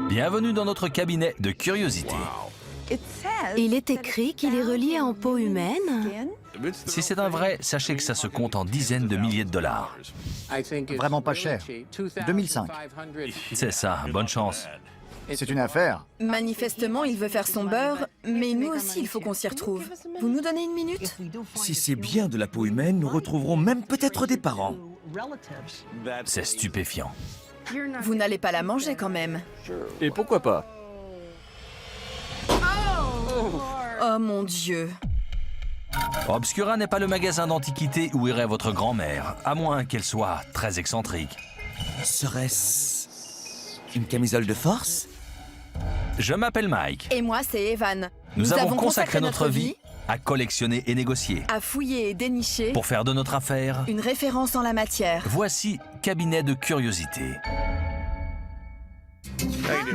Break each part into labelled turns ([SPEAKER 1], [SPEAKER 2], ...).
[SPEAKER 1] Bienvenue dans notre cabinet de curiosité.
[SPEAKER 2] Il est écrit qu'il est relié en peau humaine.
[SPEAKER 1] Si c'est un vrai, sachez que ça se compte en dizaines de milliers de dollars.
[SPEAKER 3] Vraiment pas cher. 2005.
[SPEAKER 1] C'est ça, bonne chance.
[SPEAKER 3] C'est une affaire.
[SPEAKER 4] Manifestement, il veut faire son beurre, mais nous aussi, il faut qu'on s'y retrouve. Vous nous donnez une minute?
[SPEAKER 5] Si c'est bien de la peau humaine, nous retrouverons même peut-être des parents.
[SPEAKER 1] C'est stupéfiant.
[SPEAKER 4] Vous n'allez pas la manger quand même.
[SPEAKER 6] Et pourquoi pas?
[SPEAKER 4] Oh mon Dieu.
[SPEAKER 1] Obscura n'est pas le magasin d'antiquités où irait votre grand-mère, à moins qu'elle soit très excentrique.
[SPEAKER 5] Serait-ce une camisole de force?
[SPEAKER 1] Je m'appelle Mike.
[SPEAKER 4] Et moi, c'est Evan.
[SPEAKER 1] Nous avons consacré notre vie à collectionner et négocier.
[SPEAKER 4] à fouiller et dénicher
[SPEAKER 1] Pour faire de notre affaire,
[SPEAKER 4] une référence en la matière.
[SPEAKER 1] voici Cabinet de curiosité.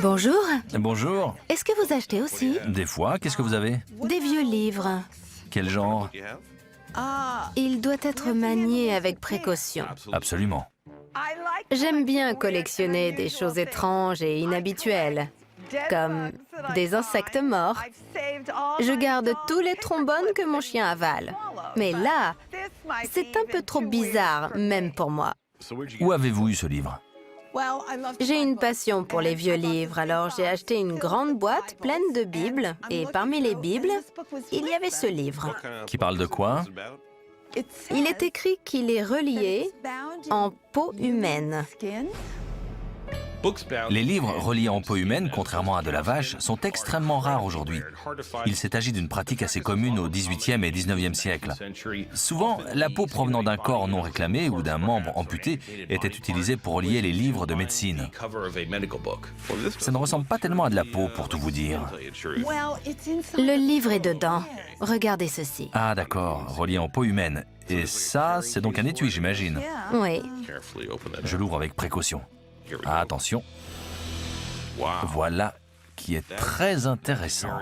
[SPEAKER 2] Bonjour.
[SPEAKER 1] Bonjour.
[SPEAKER 2] Est-ce que vous achetez aussi
[SPEAKER 1] Des fois, qu'est-ce que vous avez?
[SPEAKER 2] des vieux livres?
[SPEAKER 1] Quel genre?
[SPEAKER 2] Il doit être manié avec précaution.
[SPEAKER 1] Absolument.
[SPEAKER 2] J'aime bien collectionner des choses étranges et inhabituelles, comme des insectes morts. Je garde tous les trombones que mon chien avale. Mais là, c'est un peu trop bizarre, même pour moi.
[SPEAKER 1] Où avez-vous eu ce livre?
[SPEAKER 2] J'ai une passion pour les vieux livres, alors j'ai acheté une grande boîte pleine de Bibles. Et parmi les Bibles, il y avait ce livre.
[SPEAKER 1] Qui parle de quoi?
[SPEAKER 2] Il est écrit qu'il est relié en peau humaine.
[SPEAKER 1] Les livres reliés en peau humaine, contrairement à de la vache, sont extrêmement rares aujourd'hui. Il s'est agi d'une pratique assez commune au XVIIIe et XIXe siècle. Souvent, la peau provenant d'un corps non réclamé ou d'un membre amputé était utilisée pour relier les livres de médecine. Ça ne ressemble pas tellement à de la peau, pour tout vous dire.
[SPEAKER 2] Le livre est dedans. Regardez ceci.
[SPEAKER 1] Ah d'accord, relié en peau humaine. Et ça, c'est donc un étui, j'imagine.
[SPEAKER 2] Oui.
[SPEAKER 1] Je l'ouvre avec précaution. Ah, attention. Voilà qui est très intéressant.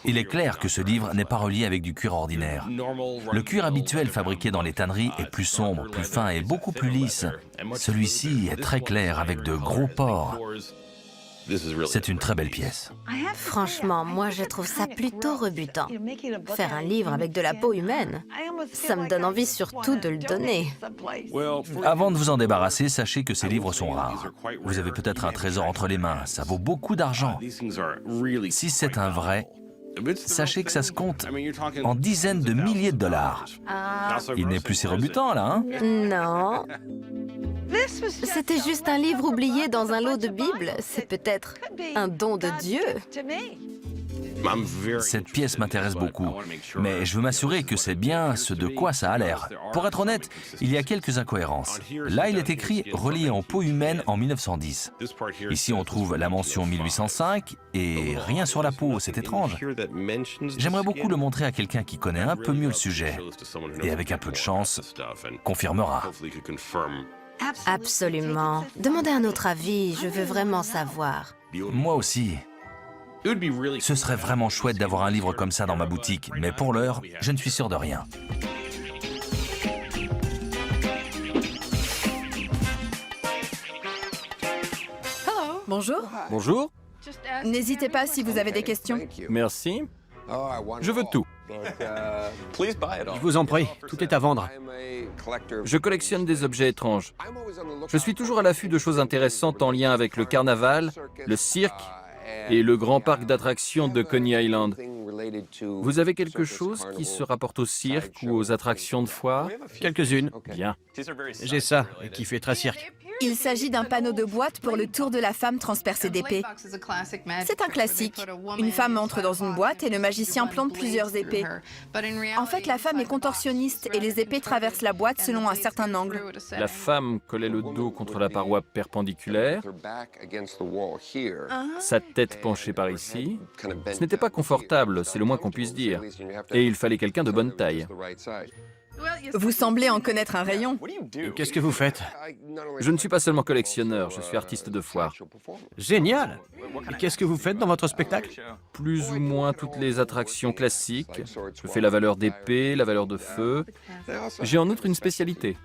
[SPEAKER 1] Il est clair que ce livre n'est pas relié avec du cuir ordinaire. Le cuir habituel fabriqué dans les tanneries est plus sombre, plus fin et beaucoup plus lisse. Celui-ci est très clair avec de gros pores. C'est une très belle pièce.
[SPEAKER 2] Franchement, moi, je trouve ça plutôt rebutant. Faire un livre avec de la peau humaine, ça me donne envie surtout de le donner.
[SPEAKER 1] Avant de vous en débarrasser, sachez que ces livres sont rares. Vous avez peut-être un trésor entre les mains, ça vaut beaucoup d'argent. Si c'est un vrai, sachez que ça se compte en dizaines de milliers de dollars. Il n'est plus si rebutant, là, hein?
[SPEAKER 2] Non. C'était juste un livre oublié dans un lot de Bible. C'est peut-être un don de Dieu.
[SPEAKER 1] Cette pièce m'intéresse beaucoup, mais je veux m'assurer que c'est bien ce de quoi ça a l'air. Pour être honnête, il y a quelques incohérences. Là, il est écrit « relié en peau humaine en 1910 ». Ici, on trouve la mention 1805 et rien sur la peau, c'est étrange. J'aimerais beaucoup le montrer à quelqu'un qui connaît un peu mieux le sujet et avec un peu de chance, confirmera.
[SPEAKER 2] Absolument. Demandez un autre avis, je veux vraiment savoir.
[SPEAKER 1] Moi aussi. Ce serait vraiment chouette d'avoir un livre comme ça dans ma boutique, mais pour l'heure, je ne suis sûr de rien.
[SPEAKER 4] Bonjour.
[SPEAKER 6] Bonjour,
[SPEAKER 4] N'hésitez pas si vous avez des questions.
[SPEAKER 6] merci. Je veux tout.
[SPEAKER 7] Je vous en prie, tout est à vendre.
[SPEAKER 6] Je collectionne des objets étranges. Je suis toujours à l'affût de choses intéressantes en lien avec le carnaval, le cirque et le grand parc d'attractions de Coney Island. Vous avez quelque chose qui se rapporte au cirque ou aux attractions de foire?
[SPEAKER 7] Quelques-unes.
[SPEAKER 6] Bien.
[SPEAKER 7] J'ai ça, qui fait très cirque.
[SPEAKER 4] Il s'agit d'un panneau de boîte pour le tour de la femme transpercée d'épées. C'est un classique. Une femme entre dans une boîte et le magicien plante plusieurs épées. En fait, la femme est contorsionniste et les épées traversent la boîte selon un certain angle.
[SPEAKER 6] La femme collait le dos contre la paroi perpendiculaire, sa tête penchée par ici. Ce n'était pas confortable, c'est le moins qu'on puisse dire. Et il fallait quelqu'un de bonne taille.
[SPEAKER 4] Vous semblez en connaître un rayon.
[SPEAKER 7] Qu'est-ce que vous faites?
[SPEAKER 6] Je ne suis pas seulement collectionneur, je suis artiste de foire.
[SPEAKER 7] Génial! Et qu'est-ce que vous faites dans votre spectacle?
[SPEAKER 6] Plus ou moins toutes les attractions classiques. Je fais la valeur d'épée, la valeur de feu. J'ai en outre une spécialité.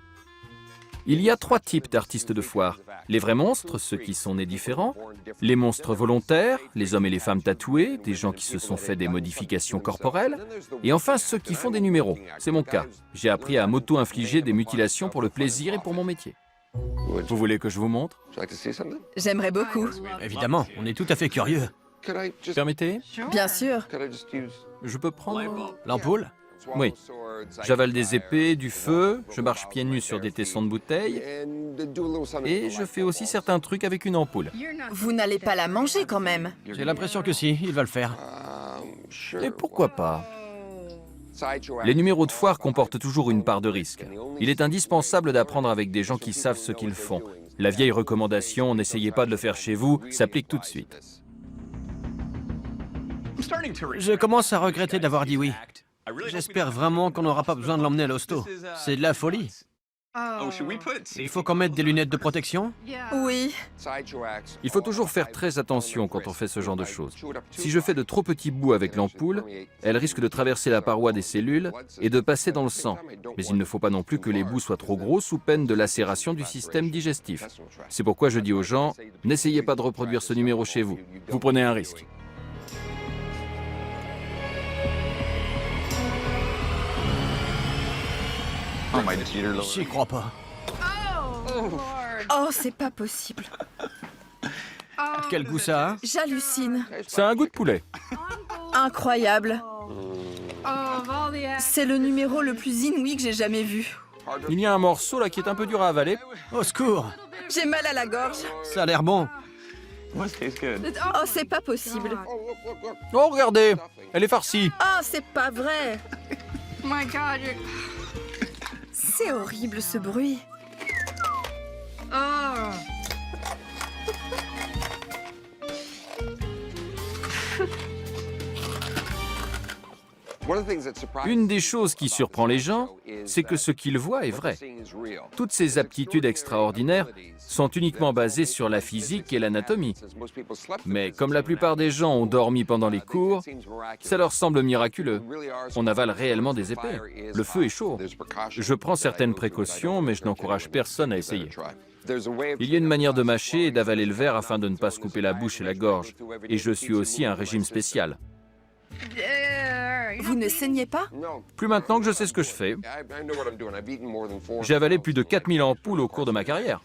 [SPEAKER 6] Il y a 3 types d'artistes de foire. Les vrais monstres, ceux qui sont nés différents. Les monstres volontaires, les hommes et les femmes tatoués, des gens qui se sont fait des modifications corporelles. Et enfin, ceux qui font des numéros. C'est mon cas. J'ai appris à m'auto-infliger des mutilations pour le plaisir et pour mon métier. Vous voulez que je vous montre?
[SPEAKER 4] J'aimerais beaucoup.
[SPEAKER 7] Évidemment, on est tout à fait curieux.
[SPEAKER 6] Permettez?
[SPEAKER 4] Bien sûr.
[SPEAKER 6] Je peux prendre...
[SPEAKER 7] L'ampoule?
[SPEAKER 6] Oui. J'avale des épées, du feu, je marche pieds nus sur des tessons de bouteilles, et je fais aussi certains trucs avec une ampoule.
[SPEAKER 4] Vous n'allez pas la manger quand même.
[SPEAKER 7] J'ai l'impression que si, il va le faire.
[SPEAKER 6] Et pourquoi pas? Les numéros de foire comportent toujours une part de risque. Il est indispensable d'apprendre avec des gens qui savent ce qu'ils font. La vieille recommandation « n'essayez pas de le faire chez vous » s'applique tout de suite.
[SPEAKER 7] Je commence à regretter d'avoir dit oui. J'espère vraiment qu'on n'aura pas besoin de l'emmener à l'hosto. C'est de la folie. Il faut qu'on mette des lunettes de protection?
[SPEAKER 4] Oui.
[SPEAKER 6] Il faut toujours faire très attention quand on fait ce genre de choses. Si je fais de trop petits bouts avec l'ampoule, elle risque de traverser la paroi des cellules et de passer dans le sang. Mais il ne faut pas non plus que les bouts soient trop gros sous peine de lacération du système digestif. C'est pourquoi je dis aux gens, n'essayez pas de reproduire ce numéro chez vous. Vous prenez un risque.
[SPEAKER 7] J'y crois pas.
[SPEAKER 4] Oh, c'est pas possible.
[SPEAKER 7] Quel goût ça a?
[SPEAKER 4] J'hallucine.
[SPEAKER 6] Ça a un goût de poulet.
[SPEAKER 4] Incroyable. C'est le numéro le plus inouï que j'ai jamais vu.
[SPEAKER 6] Il y a un morceau là qui est un peu dur à avaler.
[SPEAKER 7] Au secours!
[SPEAKER 4] J'ai mal à la gorge.
[SPEAKER 7] Ça a l'air bon.
[SPEAKER 4] Oh, c'est pas possible.
[SPEAKER 6] Oh, regardez, elle est farcie.
[SPEAKER 4] Oh, c'est pas vrai. C'est horrible ce bruit.
[SPEAKER 6] Une des choses qui surprend les gens, c'est que ce qu'ils voient est vrai. Toutes ces aptitudes extraordinaires sont uniquement basées sur la physique et l'anatomie. Mais comme la plupart des gens ont dormi pendant les cours, ça leur semble miraculeux. On avale réellement des épées. Le feu est chaud. Je prends certaines précautions, mais je n'encourage personne à essayer. Il y a une manière de mâcher et d'avaler le verre afin de ne pas se couper la bouche et la gorge. Et je suis aussi un régime spécial.
[SPEAKER 4] Vous ne saignez pas?
[SPEAKER 6] Plus maintenant que je sais ce que je fais. J'ai avalé plus de 4000 ampoules au cours de ma carrière.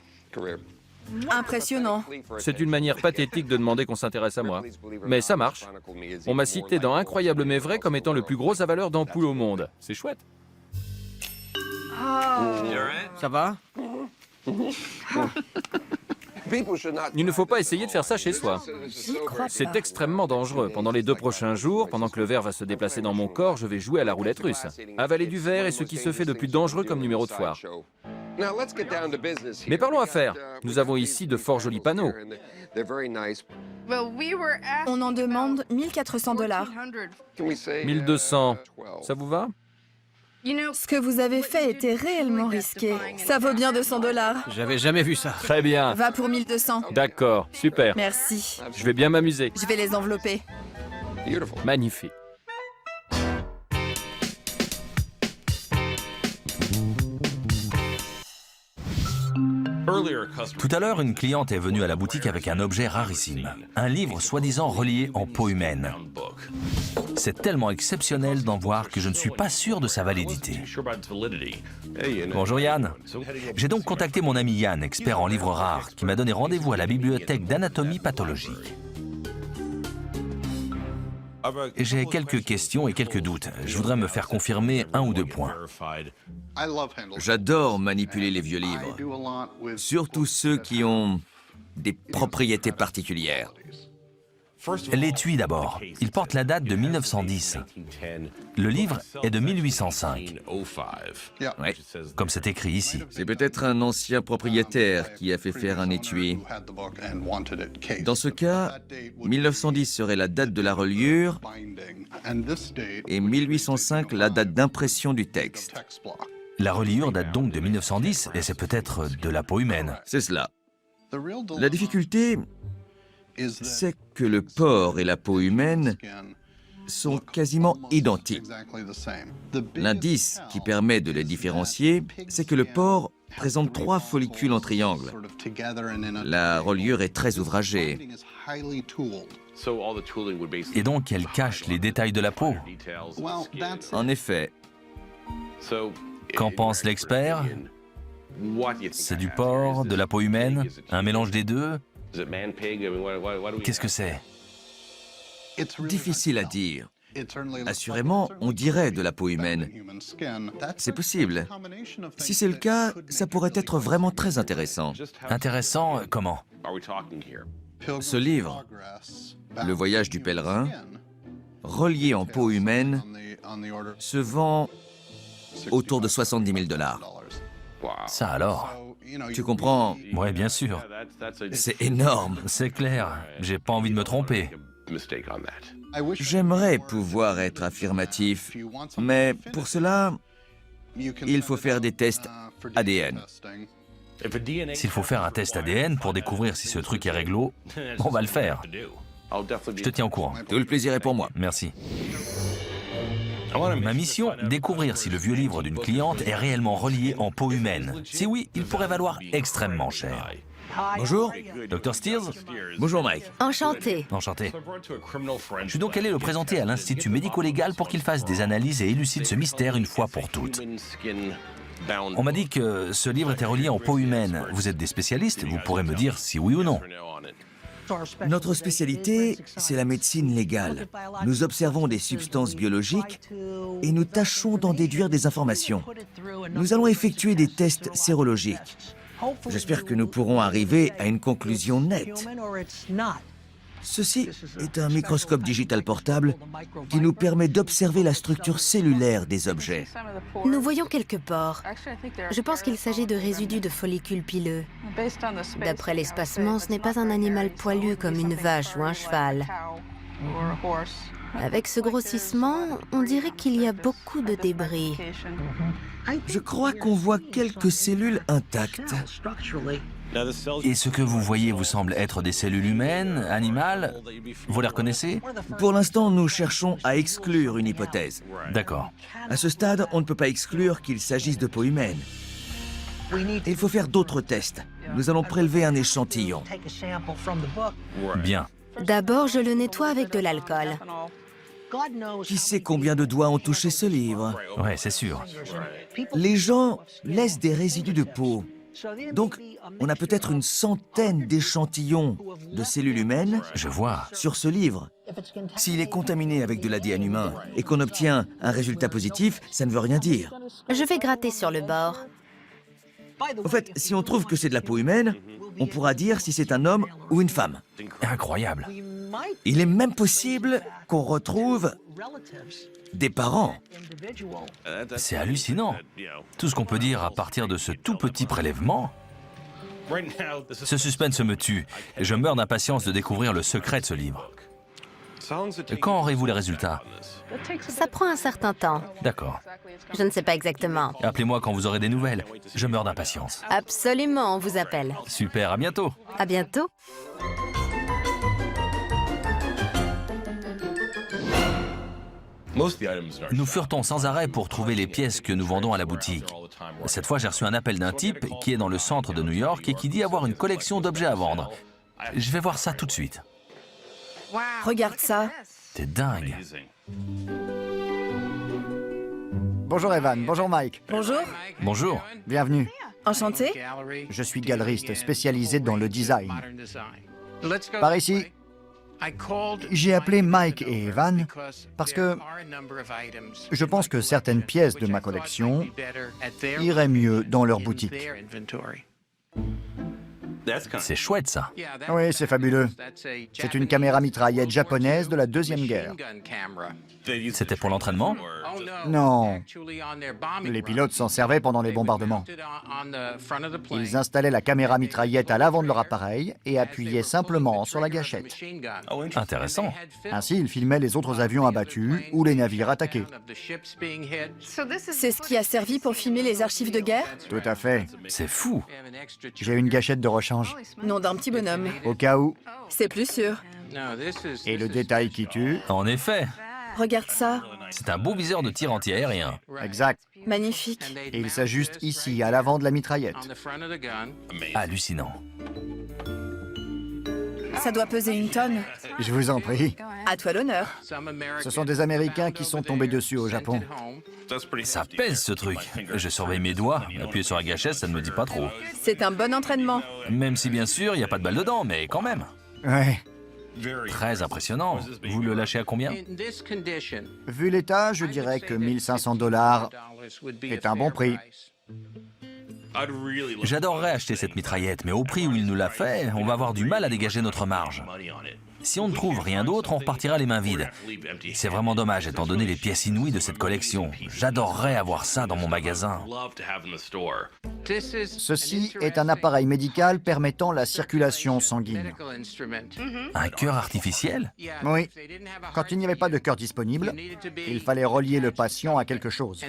[SPEAKER 4] Impressionnant.
[SPEAKER 6] C'est une manière pathétique de demander qu'on s'intéresse à moi. Mais ça marche. On m'a cité dans Incroyable mais vrai comme étant le plus gros avaleur d'ampoules au monde. C'est chouette.
[SPEAKER 7] Ça va?
[SPEAKER 6] Il ne faut pas essayer de faire ça chez soi.
[SPEAKER 4] J'y crois
[SPEAKER 6] C'est
[SPEAKER 4] pas.
[SPEAKER 6] extrêmement dangereux. Pendant les 2 prochains jours, pendant que le verre va se déplacer dans mon corps, je vais jouer à la roulette russe. Avaler du verre est ce qui se fait de plus dangereux comme numéro de foire. Mais parlons affaires. Nous avons ici de fort jolis panneaux.
[SPEAKER 4] On en demande 1400 $.
[SPEAKER 6] 1200, ça vous va?
[SPEAKER 4] Ce que vous avez fait était réellement risqué. Ça vaut bien 200 $.
[SPEAKER 7] J'avais jamais vu ça.
[SPEAKER 6] Très bien.
[SPEAKER 4] Va pour 1200.
[SPEAKER 6] D'accord, super.
[SPEAKER 4] Merci.
[SPEAKER 6] Je vais bien m'amuser.
[SPEAKER 4] Je vais les envelopper.
[SPEAKER 6] Magnifique.
[SPEAKER 1] Tout à l'heure, une cliente est venue à la boutique avec un objet rarissime, un livre soi-disant relié en peau humaine. C'est tellement exceptionnel d'en voir que je ne suis pas sûr de sa validité. Bonjour Yann. J'ai donc contacté mon ami Yann, expert en livres rares, qui m'a donné rendez-vous à la bibliothèque d'anatomie pathologique. J'ai quelques questions et quelques doutes. Je voudrais me faire confirmer 1 ou 2 points.
[SPEAKER 5] J'adore manipuler les vieux livres, surtout ceux qui ont des propriétés particulières.
[SPEAKER 1] L'étui d'abord. Il porte la date de 1910. Le livre est de 1805,
[SPEAKER 5] Ouais.
[SPEAKER 1] comme c'est écrit ici.
[SPEAKER 5] C'est peut-être un ancien propriétaire qui a fait faire un étui. Dans ce cas, 1910 serait la date de la reliure et 1805 la date d'impression du texte.
[SPEAKER 1] La reliure date donc de 1910 et c'est peut-être de la peau humaine.
[SPEAKER 5] C'est cela. La difficulté, c'est que le porc et la peau humaine sont quasiment identiques. L'indice qui permet de les différencier, c'est que le porc présente 3 follicules en triangle. La reliure est très ouvragée.
[SPEAKER 1] Et donc, elle cache les détails de la peau.
[SPEAKER 5] En effet,
[SPEAKER 1] Qu'en pense l'expert? C'est du porc, de la peau humaine, un mélange des deux? Qu'est-ce que c'est?
[SPEAKER 5] difficile à dire. Assurément, on dirait de la peau humaine. C'est possible. Si c'est le cas, ça pourrait être vraiment très intéressant.
[SPEAKER 1] Intéressant, comment?
[SPEAKER 5] Ce livre, Le voyage du pèlerin, relié en peau humaine, se vend autour de 70 000 $.
[SPEAKER 1] Ça alors?
[SPEAKER 5] Tu comprends,
[SPEAKER 1] Ouais, bien sûr.
[SPEAKER 5] c'est énorme.
[SPEAKER 1] C'est clair, j'ai pas envie de me tromper.
[SPEAKER 5] J'aimerais pouvoir être affirmatif, mais pour cela, il faut faire des tests ADN.
[SPEAKER 1] S'il faut faire un test ADN pour découvrir si ce truc est réglo, on va le faire. Je te tiens au courant.
[SPEAKER 5] Tout le plaisir est pour moi.
[SPEAKER 1] Merci. Ma mission, découvrir si le vieux livre d'une cliente est réellement relié en peau humaine. Si oui, il pourrait valoir extrêmement cher.
[SPEAKER 5] Bonjour.
[SPEAKER 1] Dr. Steers?
[SPEAKER 5] Bonjour Mike.
[SPEAKER 2] Enchanté.
[SPEAKER 1] Enchanté. Je suis donc allé le présenter à l'Institut médico-légal pour qu'il fasse des analyses et élucide ce mystère une fois pour toutes. On m'a dit que ce livre était relié en peau humaine. Vous êtes des spécialistes, vous pourrez me dire si oui ou non.
[SPEAKER 5] Notre spécialité, c'est la médecine légale. Nous observons des substances biologiques et nous tâchons d'en déduire des informations. Nous allons effectuer des tests sérologiques. J'espère que nous pourrons arriver à une conclusion nette. Ceci est un microscope digital portable qui nous permet d'observer la structure cellulaire des objets.
[SPEAKER 2] Nous voyons quelques pores. Je pense qu'il s'agit de résidus de follicules pileux. D'après l'espacement, ce n'est pas un animal poilu comme une vache ou un cheval. Avec ce grossissement, on dirait qu'il y a beaucoup de débris.
[SPEAKER 5] Je crois qu'on voit quelques cellules intactes.
[SPEAKER 1] Et ce que vous voyez vous semble être des cellules humaines, animales? Vous les reconnaissez?
[SPEAKER 5] Pour l'instant, nous cherchons à exclure une hypothèse.
[SPEAKER 1] D'accord.
[SPEAKER 5] À ce stade, on ne peut pas exclure qu'il s'agisse de peau humaine. Il faut faire d'autres tests. Nous allons prélever un échantillon.
[SPEAKER 1] Bien.
[SPEAKER 2] D'abord, je le nettoie avec de l'alcool.
[SPEAKER 5] Qui sait combien de doigts ont touché ce livre?
[SPEAKER 1] Ouais, c'est sûr.
[SPEAKER 5] Les gens laissent des résidus de peau. Donc, on a peut-être une centaine d'échantillons de cellules humaines
[SPEAKER 1] Je vois.
[SPEAKER 5] sur ce livre. S'il est contaminé avec de l'ADN humain et qu'on obtient un résultat positif, ça ne veut rien dire.
[SPEAKER 2] Je vais gratter sur le bord.
[SPEAKER 5] En fait, si on trouve que c'est de la peau humaine, on pourra dire si c'est un homme ou une femme.
[SPEAKER 1] Incroyable.
[SPEAKER 5] Il est même possible qu'on retrouve des parents.
[SPEAKER 1] C'est hallucinant. Tout ce qu'on peut dire à partir de ce tout petit prélèvement. Ce suspense me tue. Je meurs d'impatience de découvrir le secret de ce livre. Quand aurez-vous les résultats?
[SPEAKER 2] Ça prend un certain temps.
[SPEAKER 1] D'accord.
[SPEAKER 2] Je ne sais pas exactement.
[SPEAKER 1] Appelez-moi quand vous aurez des nouvelles. Je meurs d'impatience.
[SPEAKER 2] Absolument, on vous appelle.
[SPEAKER 1] Super, à bientôt.
[SPEAKER 2] À bientôt.
[SPEAKER 1] Nous furetons sans arrêt pour trouver les pièces que nous vendons à la boutique. Cette fois, j'ai reçu un appel d'un type qui est dans le centre de New York et qui dit avoir une collection d'objets à vendre. Je vais voir ça tout de suite.
[SPEAKER 4] Regarde ça.
[SPEAKER 1] C'est dingue.
[SPEAKER 3] Bonjour Evan, bonjour Mike.
[SPEAKER 4] Bonjour.
[SPEAKER 1] Bonjour.
[SPEAKER 3] Bienvenue.
[SPEAKER 4] Enchanté.
[SPEAKER 3] Je suis galeriste spécialisé dans le design. Par ici, j'ai appelé Mike et Evan parce que je pense que certaines pièces de ma collection iraient mieux dans leur boutique.
[SPEAKER 1] C'est chouette, ça.
[SPEAKER 3] Oui, c'est fabuleux. C'est une caméra mitraillette japonaise de la Deuxième Guerre.
[SPEAKER 1] C'était pour l'entraînement?
[SPEAKER 3] Non. Les pilotes s'en servaient pendant les bombardements. Ils installaient la caméra mitraillette à l'avant de leur appareil et appuyaient simplement sur la gâchette.
[SPEAKER 1] Intéressant.
[SPEAKER 3] Ainsi, ils filmaient les autres avions abattus ou les navires attaqués.
[SPEAKER 4] C'est ce qui a servi pour filmer les archives de guerre?
[SPEAKER 3] Tout à fait.
[SPEAKER 1] C'est fou.
[SPEAKER 3] J'ai une gâchette de rechange,
[SPEAKER 4] Nom d'un petit bonhomme.
[SPEAKER 3] au cas où.
[SPEAKER 4] C'est plus sûr.
[SPEAKER 3] Et le détail qui tue,
[SPEAKER 1] En effet.
[SPEAKER 4] Regarde ça.
[SPEAKER 1] C'est un beau viseur de tir anti-aérien.
[SPEAKER 3] Exact.
[SPEAKER 4] Magnifique.
[SPEAKER 3] Et il s'ajuste ici, à l'avant de la mitraillette.
[SPEAKER 1] Hallucinant.
[SPEAKER 4] Ça doit peser 1 tonne.
[SPEAKER 3] Je vous en prie.
[SPEAKER 4] À toi l'honneur.
[SPEAKER 3] Ce sont des Américains qui sont tombés dessus au Japon.
[SPEAKER 1] Ça pèse ce truc. Je surveille mes doigts. Appuyer sur la gâchette, ça ne me dit pas trop.
[SPEAKER 4] C'est un bon entraînement.
[SPEAKER 1] Même si bien sûr, il n'y a pas de balle dedans, mais quand même.
[SPEAKER 3] Ouais.
[SPEAKER 1] Très impressionnant. Vous le lâchez à combien?
[SPEAKER 3] Vu l'état, je dirais que 1500 $ est un bon prix.
[SPEAKER 1] J'adorerais acheter cette mitraillette, mais au prix où il nous l'a fait, on va avoir du mal à dégager notre marge. Si on ne trouve rien d'autre, on repartira les mains vides. C'est vraiment dommage étant donné les pièces inouïes de cette collection. J'adorerais avoir ça dans mon magasin.
[SPEAKER 3] Ceci est un appareil médical permettant la circulation sanguine.
[SPEAKER 1] Un cœur artificiel?
[SPEAKER 3] Oui. Quand il n'y avait pas de cœur disponible, il fallait relier le patient à quelque chose.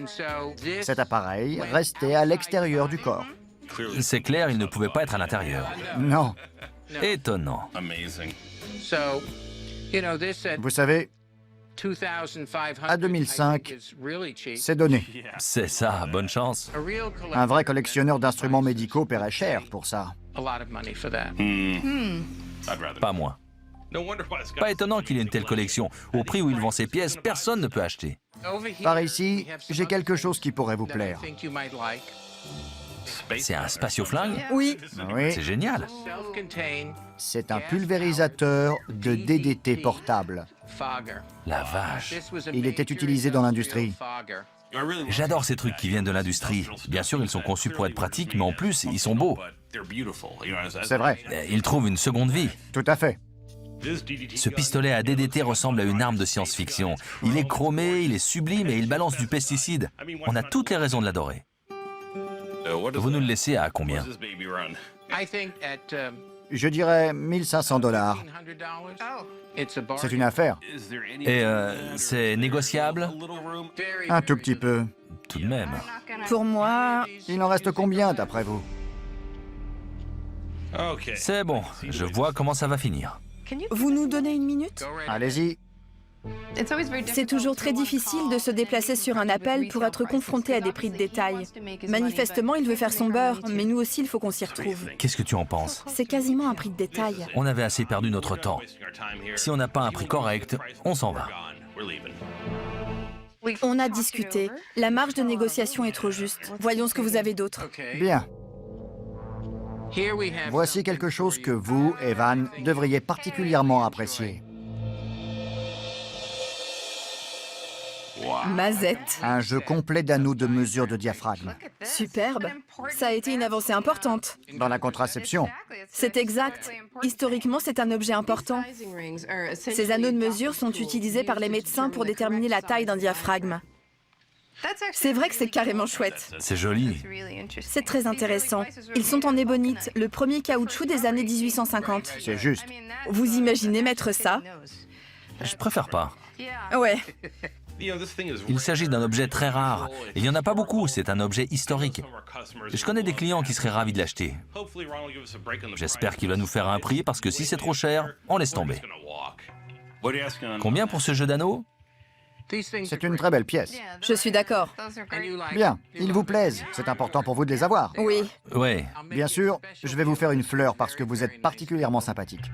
[SPEAKER 3] Cet appareil restait à l'extérieur du corps.
[SPEAKER 1] C'est clair, il ne pouvait pas être à l'intérieur.
[SPEAKER 3] Non.
[SPEAKER 1] Étonnant.
[SPEAKER 3] Vous savez, à 2005, c'est donné.
[SPEAKER 1] C'est ça, bonne chance.
[SPEAKER 3] Un vrai collectionneur d'instruments médicaux paierait cher pour ça.
[SPEAKER 1] Pas moi. Pas étonnant qu'il ait une telle collection. Au prix où il vend ses pièces, personne ne peut acheter.
[SPEAKER 3] Par ici, j'ai quelque chose qui pourrait vous plaire.
[SPEAKER 1] C'est un spatioflingue?
[SPEAKER 4] Oui.
[SPEAKER 3] Oui,
[SPEAKER 1] C'est génial.
[SPEAKER 3] c'est un pulvérisateur de DDT portable.
[SPEAKER 1] La vache.
[SPEAKER 3] Il était utilisé dans l'industrie.
[SPEAKER 1] J'adore ces trucs qui viennent de l'industrie. Bien sûr, ils sont conçus pour être pratiques, mais en plus, ils sont beaux.
[SPEAKER 3] C'est vrai,
[SPEAKER 1] Ils trouvent une seconde vie.
[SPEAKER 3] tout à fait.
[SPEAKER 1] Ce pistolet à DDT ressemble à une arme de science-fiction. Il est chromé, il est sublime et il balance du pesticide. On a toutes les raisons de l'adorer. Vous nous le laissez à combien?
[SPEAKER 3] Je dirais 1500 $. C'est une affaire.
[SPEAKER 1] Et c'est négociable?
[SPEAKER 3] Un tout petit peu.
[SPEAKER 1] Tout de même.
[SPEAKER 4] Pour moi,
[SPEAKER 3] Il en reste combien, d'après vous?
[SPEAKER 1] C'est bon, je vois comment ça va finir.
[SPEAKER 4] vous nous donnez 1 minute?
[SPEAKER 3] Allez-y.
[SPEAKER 4] C'est toujours très difficile de se déplacer sur un appel pour être confronté à des prix de détail. Manifestement, il veut faire son beurre, mais nous aussi, il faut qu'on s'y retrouve.
[SPEAKER 1] Qu'est-ce que tu en penses?
[SPEAKER 4] C'est quasiment un prix de détail.
[SPEAKER 1] On avait assez perdu notre temps. Si on n'a pas un prix correct, on s'en va.
[SPEAKER 4] On a discuté. La marge de négociation est trop juste. Voyons ce que vous avez d'autre.
[SPEAKER 3] Bien. Voici quelque chose que vous, Evan, devriez particulièrement apprécier.
[SPEAKER 4] Mazette.
[SPEAKER 3] Un jeu complet d'anneaux de mesure de diaphragme.
[SPEAKER 4] Superbe. Ça a été une avancée importante.
[SPEAKER 3] Dans la contraception.
[SPEAKER 4] C'est exact. Historiquement, c'est un objet important. Ces anneaux de mesure sont utilisés par les médecins pour déterminer la taille d'un diaphragme. C'est vrai que c'est carrément chouette.
[SPEAKER 1] C'est joli.
[SPEAKER 4] C'est très intéressant. Ils sont en ébonite, le premier caoutchouc des années 1850.
[SPEAKER 3] C'est juste.
[SPEAKER 4] Vous imaginez mettre ça?
[SPEAKER 1] Je préfère pas.
[SPEAKER 4] Ouais.
[SPEAKER 1] Il s'agit d'un objet très rare. Il n'y en a pas beaucoup, c'est un objet historique. Je connais des clients qui seraient ravis de l'acheter. J'espère qu'il va nous faire un prix parce que si c'est trop cher, on laisse tomber. Combien pour ce jeu d'anneaux?
[SPEAKER 3] C'est une très belle pièce.
[SPEAKER 4] Je suis d'accord.
[SPEAKER 3] Bien, ils vous plaisent. C'est important pour vous de les avoir.
[SPEAKER 4] Oui.
[SPEAKER 1] Ouais.
[SPEAKER 3] Bien sûr, je vais vous faire une fleur parce que vous êtes particulièrement sympathique.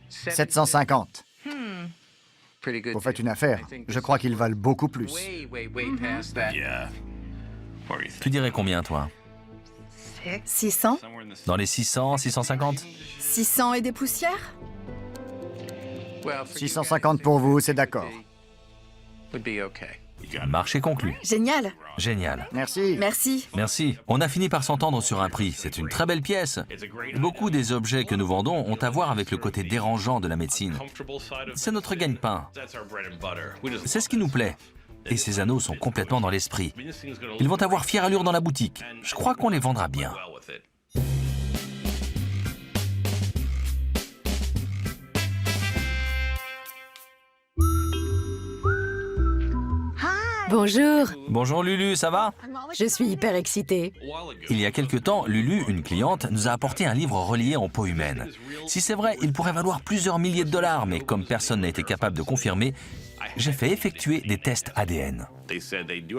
[SPEAKER 3] 750. Vous faites une affaire. Je crois qu'ils valent beaucoup plus.
[SPEAKER 1] Tu dirais combien, toi?
[SPEAKER 4] 600?
[SPEAKER 1] Dans les 600, 650?
[SPEAKER 4] 600 et des poussières?
[SPEAKER 3] 650 pour vous, c'est d'accord.
[SPEAKER 1] Marché conclu.
[SPEAKER 4] Génial.
[SPEAKER 1] Génial.
[SPEAKER 3] Merci.
[SPEAKER 4] Merci.
[SPEAKER 1] Merci. On a fini par s'entendre sur un prix. C'est une très belle pièce. Beaucoup des objets que nous vendons ont à voir avec le côté dérangeant de la médecine. C'est notre gagne-pain. C'est ce qui nous plaît. Et ces anneaux sont complètement dans l'esprit. Ils vont avoir fière allure dans la boutique. Je crois qu'on les vendra bien.
[SPEAKER 2] Bonjour,
[SPEAKER 1] Bonjour Lulu, ça va?
[SPEAKER 2] je suis hyper excitée.
[SPEAKER 1] Il y a quelque temps, Lulu, une cliente, nous a apporté un livre relié en peau humaine. Si c'est vrai, il pourrait valoir plusieurs milliers de dollars, mais comme personne n'a été capable de confirmer, j'ai fait effectuer des tests ADN.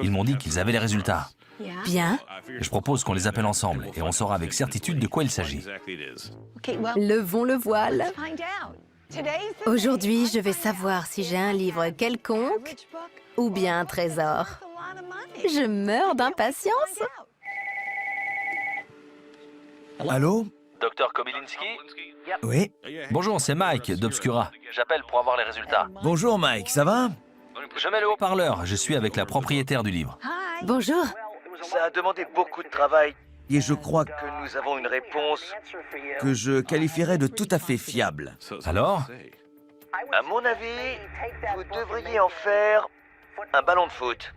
[SPEAKER 1] Ils m'ont dit qu'ils avaient les résultats.
[SPEAKER 2] Bien,
[SPEAKER 1] Je propose qu'on les appelle ensemble et on saura avec certitude de quoi il s'agit.
[SPEAKER 2] levons le voile. Aujourd'hui, je vais savoir si j'ai un livre quelconque ou bien un trésor. Je meurs d'impatience.
[SPEAKER 3] Allô?
[SPEAKER 1] Docteur Kobylinski?
[SPEAKER 3] Oui.
[SPEAKER 1] Bonjour, c'est Mike d'Obscura. J'appelle pour avoir les résultats.
[SPEAKER 3] Bonjour Mike, ça va?
[SPEAKER 1] Je mets le haut-parleur, je suis avec la propriétaire du livre.
[SPEAKER 2] Bonjour,
[SPEAKER 8] Ça a demandé beaucoup de travail et je crois que nous avons une réponse que je qualifierais de tout à fait fiable.
[SPEAKER 1] Alors?
[SPEAKER 8] À mon avis, vous devriez en faire un ballon de foot.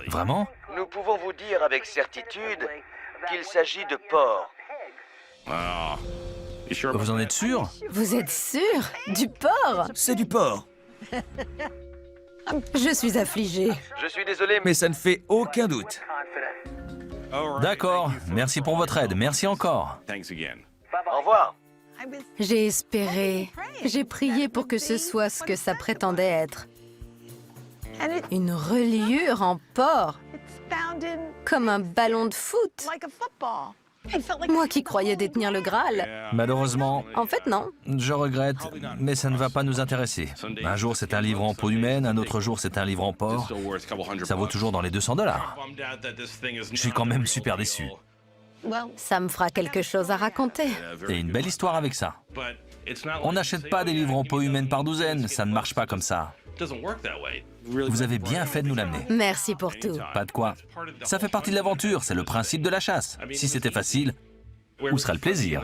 [SPEAKER 1] Vraiment?
[SPEAKER 8] Nous pouvons vous dire avec certitude qu'il s'agit de porc.
[SPEAKER 1] Vous en êtes sûr?
[SPEAKER 2] vous êtes sûr? Du porc?
[SPEAKER 8] C'est du porc.
[SPEAKER 2] Je suis affligée.
[SPEAKER 8] Je suis désolé, mais ça ne fait aucun doute.
[SPEAKER 1] D'accord, merci pour votre aide, merci encore.
[SPEAKER 8] Au revoir.
[SPEAKER 2] J'ai espéré, j'ai prié pour que ce soit ce que ça prétendait être. Une reliure en porc, comme un ballon de foot. Moi qui croyais détenir le Graal.
[SPEAKER 1] Malheureusement,
[SPEAKER 2] En fait, non.
[SPEAKER 1] je regrette, mais ça ne va pas nous intéresser. Un jour c'est un livre en peau humaine, un autre jour c'est un livre en porc. Ça vaut toujours dans les 200 dollars. Je suis quand même super déçu.
[SPEAKER 2] Ça me fera quelque chose à raconter.
[SPEAKER 1] Et une belle histoire avec ça. On n'achète pas des livres en peau humaine par douzaine, ça ne marche pas comme ça. Vous avez bien fait de nous l'amener.
[SPEAKER 2] Merci pour tout.
[SPEAKER 1] Pas de quoi. Ça fait partie de l'aventure, c'est le principe de la chasse. Si c'était facile, où serait le plaisir?